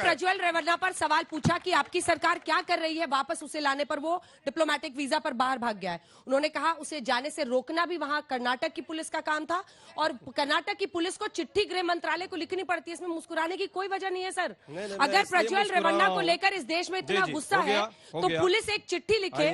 प्रज्वल रेवन्ना पर सवाल पूछा कि आपकी सरकार क्या कर रही है, वापस उसे लाने पर वो डिप्लोमेटिक वीजा पर बाहर भाग गया है। उन्होंने कहा उसे जाने से रोकना भी वहां कर्नाटक की पुलिस का काम था और कर्नाटक की पुलिस को चिट्ठी गृह मंत्रालय को लिखनी पड़ती है। इसमें मुस्कुराने की कोई वजह नहीं है सर। अगर प्रज्वल रेवन्ना को लेकर इस देश में इतना गुस्सा है तो पुलिस एक चिट्ठी लिखे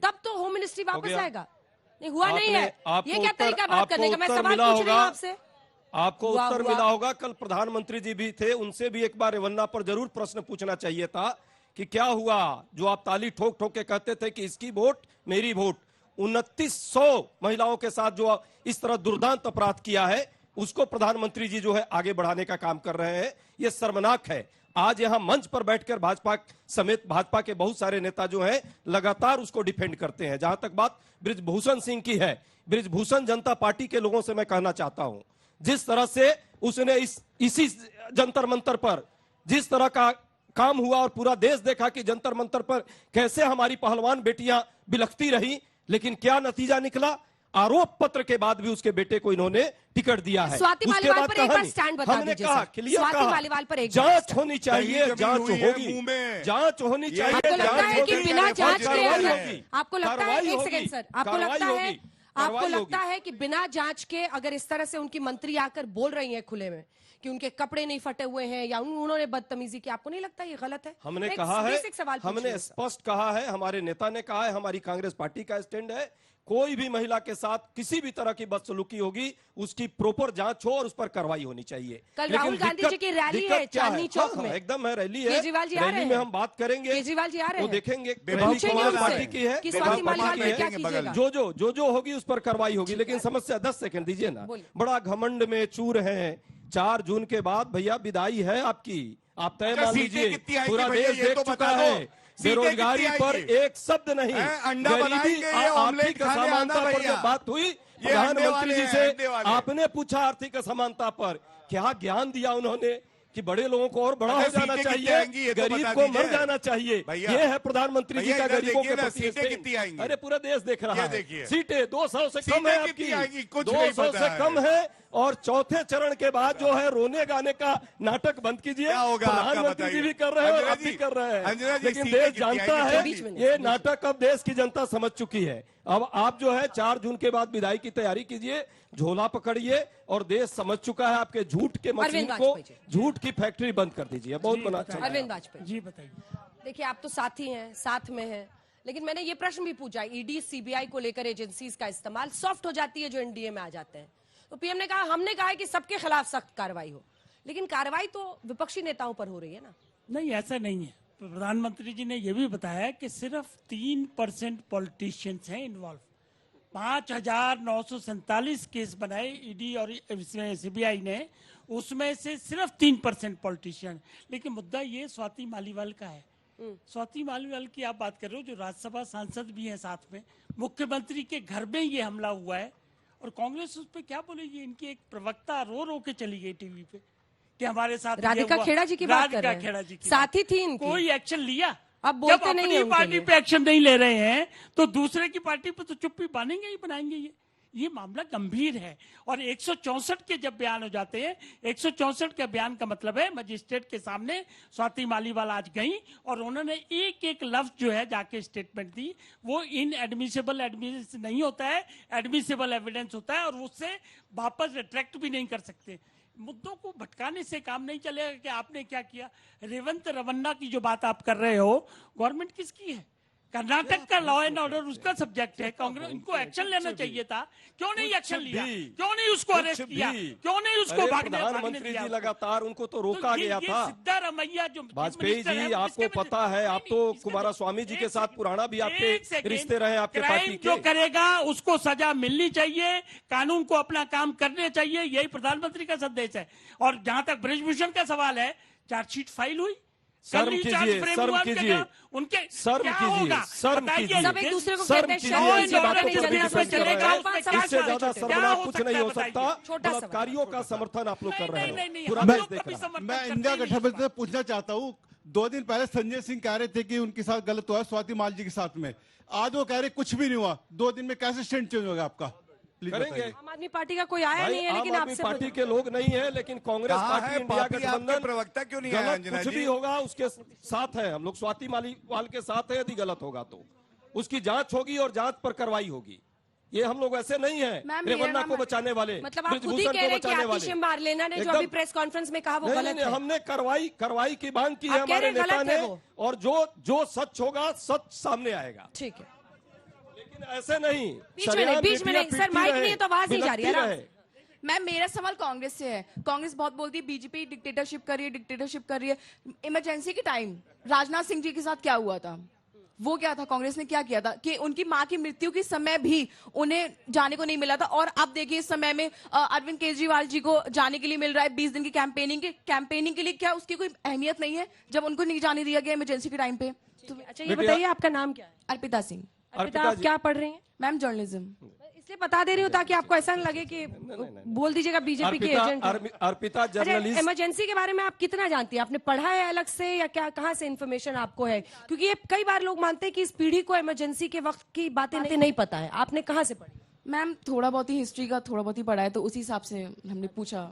तब तो होम मिनिस्ट्री वापस आएगा। नहीं हुआ नहीं है, ये क्या तरीका बात करने का? मैं सवाल पूछ रही हूँ आपसे, आपको उत्तर मिला होगा। कल प्रधानमंत्री जी भी थे, उनसे भी एक बार रेवन्ना पर जरूर प्रश्न पूछना चाहिए था कि क्या हुआ जो आप ताली ठोक ठोक के कहते थे कि इसकी वोट मेरी वोट। 2900 महिलाओं के साथ जो इस तरह दुर्दांत अपराध किया है उसको प्रधानमंत्री जी जो है आगे बढ़ाने का काम कर रहे हैं। ये शर्मनाक है। आज यहां मंच पर बैठकर भाजपा समेत भाजपा के बहुत सारे नेता जो हैं लगातार उसको डिफेंड करते हैं। जहां तक बात बृजभूषण सिंह की है, बृजभूषण जनता पार्टी के लोगों से मैं कहना चाहता हूं, जिस तरह से उसने इसी जंतर मंतर पर जिस तरह का काम हुआ और पूरा देश देखा कि जंतर मंतर पर कैसे हमारी पहलवान बेटियां बिलखती रही, लेकिन क्या नतीजा निकला? आरोप पत्र के बाद भी उसके बेटे को इन्होंने टिकट दिया है। स्वाति मालीवाल पर एक बार स्टैंड बता हमने दीजिए कहा, सर। क्लियर स्वाति कहा, मालीवाल पर एक जांच होनी चाहिए, जांच होगी, जांच होनी चाहिए। आपको लगता है कि बिना जांच के होगी, आपको लगता है, एक सेकंड सर, आपको लगता है कि बिना जांच के अगर इस तरह से उनकी मंत्री आकर बोल रही हैं खुले में कि उनके कपड़े नहीं फटे हुए हैं या उन्होंने बदतमीजी की, आपको नहीं लगता ये गलत है? हमने कहा है, हमने स्पष्ट कहा है, हमारे नेता ने कहा है, हमारी कांग्रेस पार्टी का स्टैंड है, कोई भी महिला के साथ किसी भी तरह की बदसलूकी होगी उसकी प्रॉपर जांच हो और उस पर कार्रवाई होनी चाहिए। कल राहुल गांधी जी की रैली है चांदनी चौक में, एकदम है रैली है, केजरीवाल जी आ रहे हैं, रैली में हम बात करेंगे, केजरीवाल जी आ रहे हैं, वो देखेंगे पार्टी की है, जो होगी उस पर कार्रवाई होगी। लेकिन समस्या 10 सेकंड दीजिए ना, बड़ा घमंड में चूर है। 4 जून के बाद भैया विदाई है आपकी, आप तय मान लीजिए, पूरा देश देख चुका है। बेरोजगारी पर एक शब्द नहीं, गरीबी आर्थिक असमानता पर जब बात हुई प्रधानमंत्री जी से आपने पूछा आर्थिक असमानता पर, क्या ज्ञान दिया उन्होंने कि बड़े लोगों को और बड़ा हो जाना चाहिए, गरीब को मर जाना चाहिए। ये है प्रधानमंत्री जी का गरीबों के प्रति। अरे पूरा देश देख रहा है, सीटें 200 से कम है आपकी, 200 से कम है। और चौथे चरण के बाद जो है रोने गाने का नाटक बंद कीजिए, प्रधानमंत्री जी भी कर रहे हैं, आप भी कर रहे हैं, लेकिन देश जानता है ये नाटक अब देश की जनता समझ चुकी है। अब आप जो है 4 जून के बाद विदाई की तैयारी कीजिए, झोला पकड़िए, और देश समझ चुका है आपके झूठ के मशीन को, झूठ की फैक्ट्री बंद कर दीजिए। बहुत बना। अरविंद वाजपेयी जी बताइए। देखिए आप तो साथी हैं, साथ में हैं, लेकिन मैंने ये प्रश्न भी पूछा, ईडी सीबीआई को लेकर एजेंसीज का इस्तेमाल सॉफ्ट हो जाती है जो एनडीए में आ जाते हैं, तो पीएम ने कहा, हमने कहा है कि सबके खिलाफ सख्त कार्रवाई हो, लेकिन कार्रवाई तो विपक्षी नेताओं पर हो रही है ना? नहीं, ऐसा नहीं है। प्रधानमंत्री जी ने यह भी बताया कि सिर्फ 3% पॉलिटिशियंस हैं इन्वॉल्व। 5,947 केस बनाए ईडी और सीबीआई ने, उसमें से सिर्फ 3% पॉलिटिशियन। लेकिन मुद्दा ये स्वाति मालीवाल का है। स्वाति मालीवाल की आप बात कर रहे हो, जो राज्यसभा सांसद भी हैं साथ में, मुख्यमंत्री के घर में ये हमला हुआ है और कांग्रेस उस पर क्या बोलेगी? इनकी एक प्रवक्ता रो रो के चली गई टीवी पे कि हमारे साथ राधिका खेड़ा जी की बात कर रहे हैं, खेड़ा जी की साथी थी इनकी, कोई एक्शन लिया? अब बोलते नहीं है, पार्टी पे एक्शन नहीं ले रहे हैं तो दूसरे की पार्टी पे तो चुप्पी बांधेंगे ही बनाएंगे। ये मामला गंभीर है। और 164 के जब बयान हो जाते हैं, 164 के बयान का मतलब है मजिस्ट्रेट के सामने स्वाति मालीवाल आज गई और उन्होंने एक एक लफ्ज जो है जाके स्टेटमेंट दी। वो इनएडमिसिबल एडमिस नहीं होता है, एडमिसिबल एविडेंस होता है, और उससे वापस रिट्रैक्ट भी नहीं कर सकते। मुद्दों को भटकाने से काम नहीं चलेगा कि आपने क्या किया। रेवंत रवन्ना की जो बात आप कर रहे हो, गवर्नमेंट किसकी है? कर्नाटक का लॉ एंड ऑर्डर उसका सब्जेक्ट है। कांग्रेस, इनको एक्शन लेना चाहिए था, क्यों नहीं एक्शन लिया? क्यों नहीं उसको अरेस्ट किया? क्यों नहीं उसको भागने दिया? लगातार उनको तो रोका गया था। सिद्धारमैया जो वाजपेयी जी, आपको पता है, आप तो कुमारस्वामी जी के साथ पुराना भी आपके रिश्ते रहे आपके पार्टी के। जो करेगा उसको सजा मिलनी चाहिए, कानून को अपना काम करने चाहिए, यही प्रधानमंत्री का संदेश है। और जहां तक बृजभूषण का सवाल है, चार्जशीट फाइल हुई, शर्म कीजिए, शर्म कीजिए, उनके शर्म कीजिए, शर्म कीजिए, सब एक दूसरे को शर्म कहते हैं, कीजिए। इससे ज्यादा शर्मनाक कुछ नहीं हो सकता। बलात्कारियों का समर्थन आप लोग कर रहे हैं, पूरा देश देख रहा है। मैं इंडिया गठबंधन से पूछना चाहता हूँ, 2 दिन पहले संजय सिंह कह रहे थे कि उनके साथ गलत हुआ स्वाति माल जी के साथ में, आज वो कह रहे कुछ भी नहीं हुआ। 2 दिन में कैसे स्टैंड चेंज होगा आपका? प्लीज करेंगे। बताइए। आम आदमी पार्टी का कोई आया भाई, नहीं है, लेकिन आम आदमी आपसे पार्टी के लोग नहीं है, लेकिन कांग्रेस कहाँ पार्टी है इंडिया पार्टी? आपके गठबंधन प्रवक्ता क्यों नहीं आए, गलत अंजना कुछ जी? भी होगा उसके साथ है हम लोग, स्वाति मालीवाल के साथ है। यदि गलत होगा तो उसकी जांच होगी और जांच पर कार्रवाई होगी। ये हम लोग ऐसे नहीं है मैम, रेवन्ना को बचाने वाले, मतलब आप खुद ही ब्रिजभूषण कह को रहे हैं कि बचाने आतिश वाले। मारलेना ने जो एकदम- अभी प्रेस कॉन्फ्रेंस में कहा वो नहीं, गलत नहीं, है। हमने कार्रवाई की मांग की है आप कह रहे हमारे हैं नेता गलत है ने, वो। और जो सच होगा सच सामने आएगा। ठीक है, लेकिन ऐसे नहीं बीच में नहीं सर, माइक नहीं है तो आवाज नहीं जा रही है ना। मैम, मेरा सवाल कांग्रेस से है। कांग्रेस बहुत बोलती है बीजेपी डिक्टेटरशिप कर रही है। इमरजेंसी के टाइम राजनाथ सिंह जी के साथ क्या हुआ था? वो क्या था? कांग्रेस ने क्या किया था कि उनकी मां की मृत्यु के समय भी उन्हें जाने को नहीं मिला था, और अब देखिए इस समय में अरविंद केजरीवाल जी को जाने के लिए मिल रहा है 20 दिन की कैंपेनिंग के लिए। क्या उसकी कोई अहमियत नहीं है जब उनको नहीं जाने दिया गया इमरजेंसी के टाइम पे? तो अच्छा ये बताइए आपका नाम क्या है? अर्पिता सिंह। अर्पिता, आप क्या पढ़ रही हैं? Ma'am, journalism. इसलिए बता दे रही हूँ ताकि आपको ऐसा न लगे कि बोल दीजिएगा बीजेपी के एजेंट हैं। अर्पिता जर्नलिस्ट। इमरजेंसी के बारे में आप कितना जानती हैं? आपने पढ़ा है अलग से या क्या, कहाँ से इन्फॉर्मेशन आपको है? क्योंकि ये कई बार लोग मानते हैं कि इस पीढ़ी को इमरजेंसी के वक्त की बातें नहीं पता है। आपने कहाँ से पढ़ी? मैम, थोड़ा बहुत ही हिस्ट्री का थोड़ा बहुत ही पढ़ा है, तो उसी हिसाब से हमने पूछा।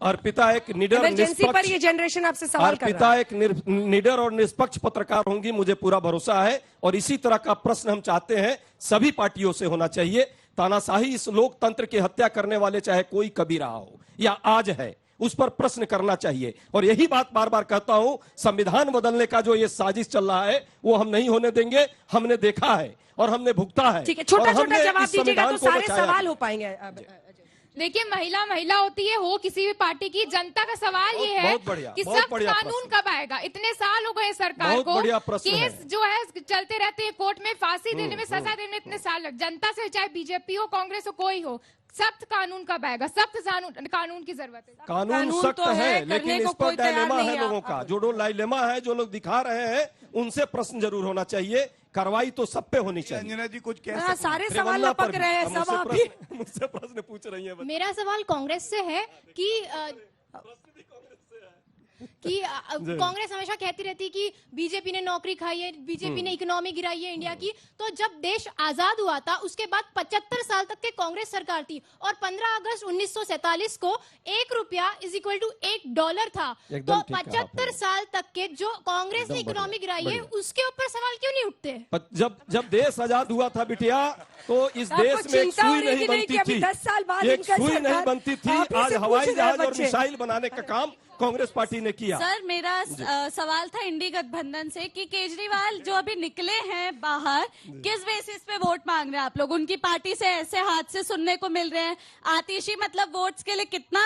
अर्पिता एक निडर इमरजेंसी पर ये जनरेशन आपसे सवाल कर रहा है। अर्पिता एक निडर और निष्पक्ष पत्रकार होंगी, मुझे पूरा भरोसा है। और इसी तरह का प्रश्न हम चाहते हैं सभी पार्टियों से होना चाहिए। तानाशाही इस लोकतंत्र की हत्या करने वाले चाहे कोई कभी रहा हो या आज है, उस पर प्रश्न करना चाहिए। और यही बात बार बार कहता हूं, संविधान बदलने का जो ये साजिश चल रहा है वो हम नहीं होने देंगे। हमने देखा है और हमने भुगता है। ठीक है, छोटा और छोटा हमने जवाब इस दीजिएगा तो संविधान को सारे बचाया। सवाल हो पाएंगे। देखिए, महिला होती है, हो किसी भी पार्टी की, जनता का सवाल ये है बहुत बढ़िया, कि बहुत सख्त बढ़िया कानून प्रश्न। कब आएगा? इतने साल हो गए सरकार बहुत को, बढ़िया प्रश्न केस है। जो है चलते रहते हैं कोर्ट में, फांसी देने में, सजा देने में इतने साल लग। जनता से चाहे बीजेपी हो, कांग्रेस हो, कोई हो, सख्त कानून कब आएगा? सख्त कानून की जरूरत है। कानून सख्त तो है, है, लेकिन करने इस को पर कोई तैयार डायलेमा नहीं है है। लोगों का। जो डायलेमा है, जो लोग दिखा रहे हैं, उनसे प्रश्न जरूर होना चाहिए। कार्रवाई तो सब पे होनी चाहिए। अंजना जी कुछ कह हाँ, सकते सारे सवाल रेवन्ना पर लपक रहे हैं, हम सब आप मुझसे प्रश्न पूछ रही है। मेरा सवाल कांग्रेस से है कि कांग्रेस हमेशा कहती रहती है कि बीजेपी ने नौकरी खाई है, बीजेपी ने इकोनॉमी गिराई है इंडिया की। तो जब देश आजाद हुआ था उसके बाद 75 साल तक के कांग्रेस सरकार थी, और 15 अगस्त 1947 को ₹1 इज इक्वल टू $1 था। एकदम तो ठीक कहा 75 आपने। साल तक के जो कांग्रेस ने एकदम इकोनॉमी गिराई है, बढ़िया। उसके ऊपर सवाल क्यों नहीं उठते? जब देश आजाद हुआ था बिटिया, तो इस आपको देश में एक चिंता हो सुई रही नहीं कि बनती अभी थी, 10 साल बाद एक इनका सुई नहीं सरकार बनती थी। आप ही आज से हवाई पूछ रहे हैं जहाज और बच्चे। मिसाइल बनाने का काम कांग्रेस पार्टी ने किया। सर, मेरा सवाल था इंडी गठबंधन से कि केजरीवाल जो अभी निकले हैं बाहर, किस बेसिस पे वोट मांग रहे हैं आप लोग? उनकी पार्टी से ऐसे हादसे सुनने को मिल रहे हैं। आतिशी मतलब वोट्स के लिए कितना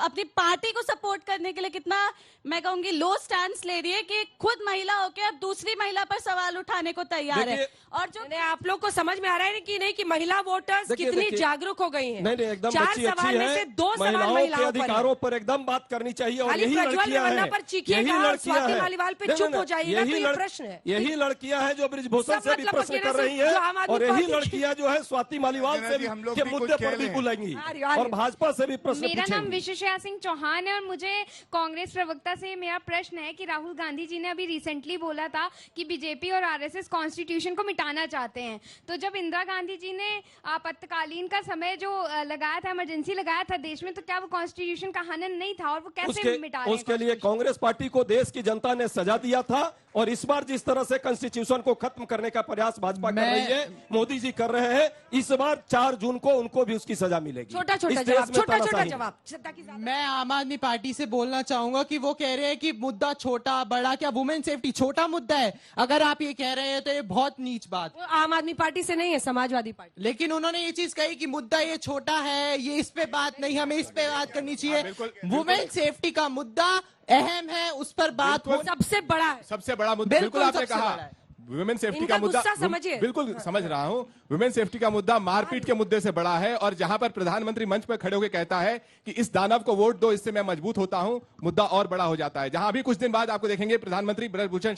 अपनी पार्टी को सपोर्ट करने के लिए कितना, मैं कहूंगी, लो स्टैंड ले रही है कि खुद महिला होकर अब दूसरी महिला पर सवाल उठाने को तैयार है। और जो आप लोग को समझ में आ रहा है कि नहीं कि महिला वोटर्स कितनी जागरूक हो गई हैं? नहीं, एकदम 4 अच्छी सवाल में है। से 2 सवाल महिलाओं के पर अधिकारों पर एकदम बात करनी चाहिए। और खाली यही प्रज्वल लड़कियां रेवन्ना हैं, पर चीखिएगा और स्वाति मालीवाल पे चुप हो जाइएगा, तो ये प्रश्न है। यही लड़कियां हैं जो ब्रिजभूषण सब से भी मतलब प्रश्न वकीलों कर से रही जो आम है, आदमी और यही पार्टी की- लड़कियां जो है स्वाति मालीवाल से भी हम लोग के भी मुद्दे कुछ पर कह भी लें। बोलेंगी आ रही और भाजपा से भी प्रश्न मेरा नाम पूछेंगी। विशेषया सिंह चौहान है और मुझे कांग्रेस प्रवक्ता से मेरा प्रश्न है कि राहुल गांधी जी ने अभी रिसेंटली बोला था कि बीजेपी और आरएसएस कॉन्स्टिट्यूशन को मिटाना चाहते हैं। तो जब इंदिरा गांधी जी ने आपातकालीन का समय जो लगाया था, इमरजेंसी लगाया था देश में, तो क्या वो कॉन्स्टिट्यूशन का हनन नहीं था? और वो कैसे मिटा रहे हैं? उसके लिए कांग्रेस पार्टी को देश की जनता ने सजा दिया था। और इस बार जिस तरह से कॉन्स्टिट्यूशन को खत्म करने का प्रयास भाजपा कर रही है, मोदी जी कर रहे हैं, इस बार 4 जून को उनको भी उसकी सजा मिलेगी। छोटा इस छोटा देश जवाब, में छोटा छोटा तानाशाही। जवाब। मैं आम आदमी पार्टी से बोलना चाहूंगा कि वो कह रहे हैं कि मुद्दा छोटा बड़ा, क्या वुमेन सेफ्टी छोटा मुद्दा है? अगर आप ये कह रहे हैं तो ये बहुत नीच बात। वो आम आदमी पार्टी से नहीं है, समाजवादी पार्टी। लेकिन उन्होंने ये चीज कही कि मुद्दा ये छोटा है, ये इस पे बात नहीं, हमें इस पे बात करनी चाहिए। वुमेन सेफ्टी का मुद्दा अहम है, उस पर बात हो। सबसे बड़ा है, सबसे बड़ा मुद्दा, बिल्कुल आपने सबसे कहा बड़ा है। वुमेन सेफ्टी इनका का मुद्दा, गुस्सा समझिए। बिल्कुल समझ रहा हूं। वुमेन सेफ्टी का मुद्दा मारपीट के मुद्दे से बड़ा है। और जहां पर प्रधानमंत्री मंच पर खड़े होकर कहता है कि इस दानव को वोट दो, इससे मैं मजबूत होता हूं, मुद्दा और बड़ा हो जाता है। जहां अभी कुछ दिन बाद आपको देखेंगे प्रधानमंत्री ब्रजभूषण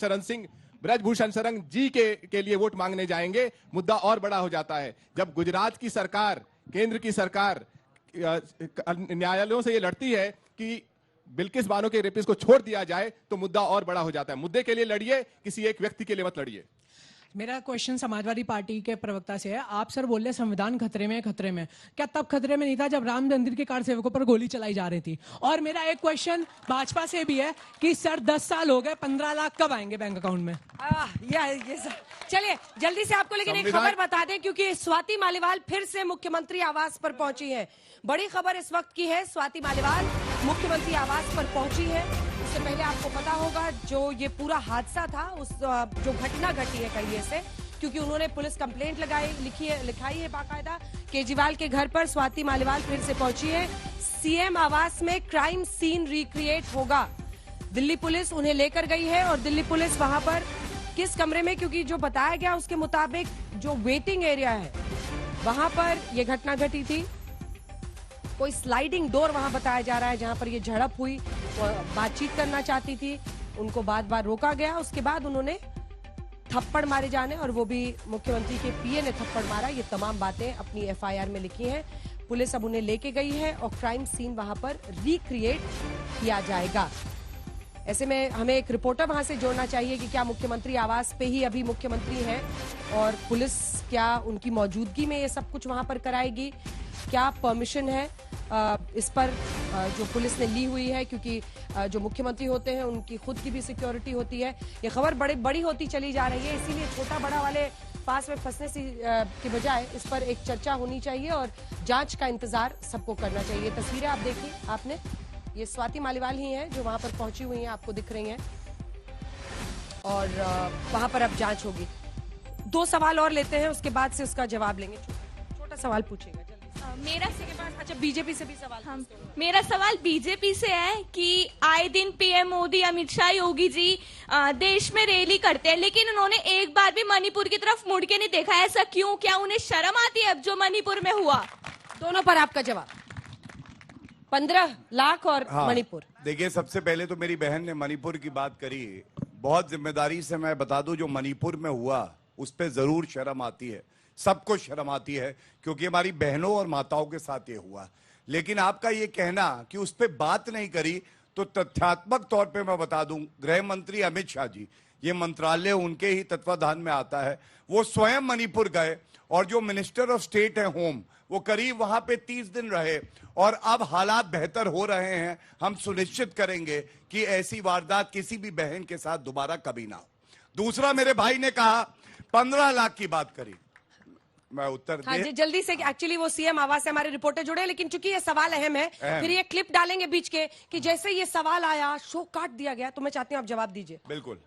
शरण जी के लिए वोट मांगने जाएंगे, मुद्दा और बड़ा हो जाता है। जब गुजरात की सरकार, केंद्र की सरकार न्यायालयों से ये लड़ती है कि बिल्किस बानो के रेपिस्ट को छोड़ दिया जाए, तो मुद्दा और बड़ा हो जाता है। मुद्दे के लिए लड़िए, किसी एक व्यक्ति के लिए मत लड़िए। मेरा क्वेश्चन समाजवादी पार्टी के प्रवक्ता से है। आप सर बोल रहे संविधान खतरे में, खतरे में। क्या तब खतरे में नहीं था जब राम मंदिर के कार सेवकों पर गोली चलाई जा रही थी? और मेरा एक क्वेश्चन भाजपा से भी है कि सर 10 साल हो गए, 15 लाख कब आएंगे बैंक अकाउंट में? ये सर चलिए जल्दी से आपको लेकिन एक खबर बता दें, क्योंकि स्वाति मालीवाल फिर से मुख्यमंत्री आवास पर पहुंची है। बड़ी खबर इस वक्त की है, स्वाति मालीवाल मुख्यमंत्री आवास पर पहुंची है। उससे पहले आपको पता होगा जो ये पूरा हादसा था, उस जो घटना घटी है कहिए से, क्योंकि उन्होंने पुलिस कंप्लेंट लिखाई है बाकायदा। केजरीवाल के घर पर स्वाति मालीवाल फिर से पहुंची है। सीएम आवास में क्राइम सीन रिक्रिएट होगा। दिल्ली पुलिस उन्हें लेकर गई है और दिल्ली पुलिस वहां पर किस कमरे में, क्योंकि जो बताया गया उसके मुताबिक जो वेटिंग एरिया है वहां पर यह घटना घटी थी। कोई स्लाइडिंग डोर वहां बताया जा रहा है जहां पर ये झड़प हुई। बातचीत करना चाहती थी, उनको बार-बार रोका गया। उसके बाद उन्होंने थप्पड़ मारे जाने, और वो भी मुख्यमंत्री के पीए ने थप्पड़ मारा। ये तमाम बातें अपनी एफआईआर में लिखी हैं। पुलिस अब उन्हें लेके गई है और क्राइम सीन वहां पर रिक्रिएट किया जाएगा। ऐसे में हमें एक रिपोर्टर वहां से जोड़ना चाहिए कि क्या मुख्यमंत्री आवास पे ही अभी मुख्यमंत्री हैं और पुलिस क्या उनकी मौजूदगी में ये सब कुछ वहां पर कराएगी? क्या परमिशन है इस पर जो पुलिस ने ली हुई है? क्योंकि जो मुख्यमंत्री होते हैं उनकी खुद की भी सिक्योरिटी होती है। ये खबर बड़ी होती चली जा रही है, इसीलिए छोटा बड़ा वाले पास में फंसने की बजाय इस पर एक चर्चा होनी चाहिए और जांच का इंतजार सबको करना चाहिए। तस्वीरें आप देखिए आपने, ये स्वाति मालीवाल ही हैं जो वहां पर पहुंची हुई हैं, आपको दिख रही हैं, और वहां पर अब जांच होगी। 2 सवाल और लेते हैं, उसके बाद से उसका जवाब लेंगे। छोटा सवाल पूछेगा जल्दी। मेरा अच्छा, बीजेपी से भी सवाल। मेरा सवाल बीजेपी से है कि आए दिन पीएम मोदी, अमित शाह, योगी जी देश में रैली करते हैं, लेकिन उन्होंने एक बार भी मणिपुर की तरफ मुड़ के नहीं देखा। ऐसा क्यों? क्या उन्हें शर्म आती है अब जो मणिपुर में हुआ? दोनों पर आपका जवाब। 15 लाख और मणिपुर। देखिए, सबसे पहले तो मेरी बहन ने मणिपुर की बात करी। बहुत जिम्मेदारी से मैं बता दूं, जो मणिपुर में हुआ उस पर जरूर शर्म आती है, सबको शर्म आती है, क्योंकि हमारी बहनों और माताओं के साथ ये हुआ। लेकिन आपका ये कहना कि उस पर बात नहीं करी, तो तथ्यात्मक तौर पे मैं बता दूं, गृह मंत्री अमित शाह जी, ये मंत्रालय उनके ही तत्वाधान में आता है, वो स्वयं मणिपुर गए, और जो मिनिस्टर ऑफ स्टेट है होम, वो करीब वहां पे 30 दिन रहे, और अब हालात बेहतर हो रहे हैं। हम सुनिश्चित करेंगे कि ऐसी वारदात किसी भी बहन के साथ दोबारा कभी ना हो। दूसरा, मेरे भाई ने कहा 15 लाख की बात करी, मैं उत्तर हाँ जी, जल्दी से। एक्चुअली वो सीएम आवास से हमारे रिपोर्टर जुड़े, लेकिन चूंकि ये सवाल अहम है, फिर ये क्लिप डालेंगे बीच के कि जैसे ये सवाल आया शो काट दिया गया, तो मैं चाहती हूँ आप जवाब दीजिए। बिल्कुल।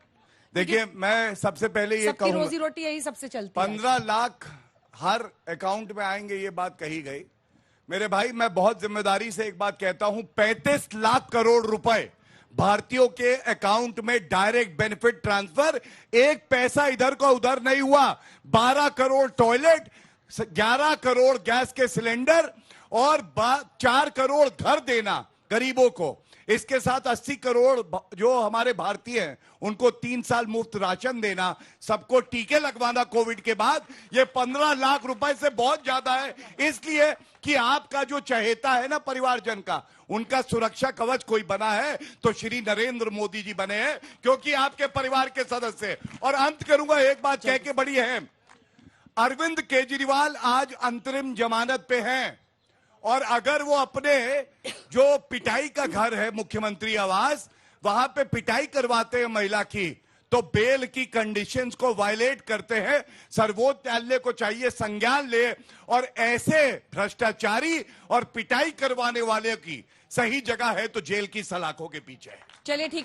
देखिए, मैं सबसे पहले ये कहूंगा, रोजी रोटी यही सबसे चलती है। 15 लाख हर अकाउंट में आएंगे, ये बात कही गई। मेरे भाई, मैं बहुत जिम्मेदारी से एक बात कहता हूं, 35 लाख करोड़ रुपए भारतीयों के अकाउंट में डायरेक्ट बेनिफिट ट्रांसफर, एक पैसा इधर का उधर नहीं हुआ। 12 करोड़ टॉयलेट, 11 करोड़ गैस के सिलेंडर, और 4 करोड़ घर देना गरीबों को। इसके साथ 80 करोड़ जो हमारे भारतीय हैं उनको 3 साल मुफ्त राशन देना, सबको टीके लगवाना कोविड के बाद। ये 15 लाख रुपए से बहुत ज्यादा है, इसलिए कि आपका जो चहेता है ना परिवारजन का, उनका सुरक्षा कवच कोई बना है तो श्री नरेंद्र मोदी जी बने हैं, क्योंकि आपके परिवार के सदस्य। और अंत करूंगा एक बात कह के, बड़ी अहम, अरविंद केजरीवाल आज अंतरिम जमानत पे हैं, और अगर वो अपने जो पिटाई का घर है मुख्यमंत्री आवास, वहां पे पिटाई करवाते हैं महिला की, तो बेल की कंडीशंस को वायलेट करते हैं। सर्वोच्च न्यायालय को चाहिए संज्ञान ले, और ऐसे भ्रष्टाचारी और पिटाई करवाने वाले की सही जगह है तो जेल की सलाखों के पीछे है। चलिए ठीक है।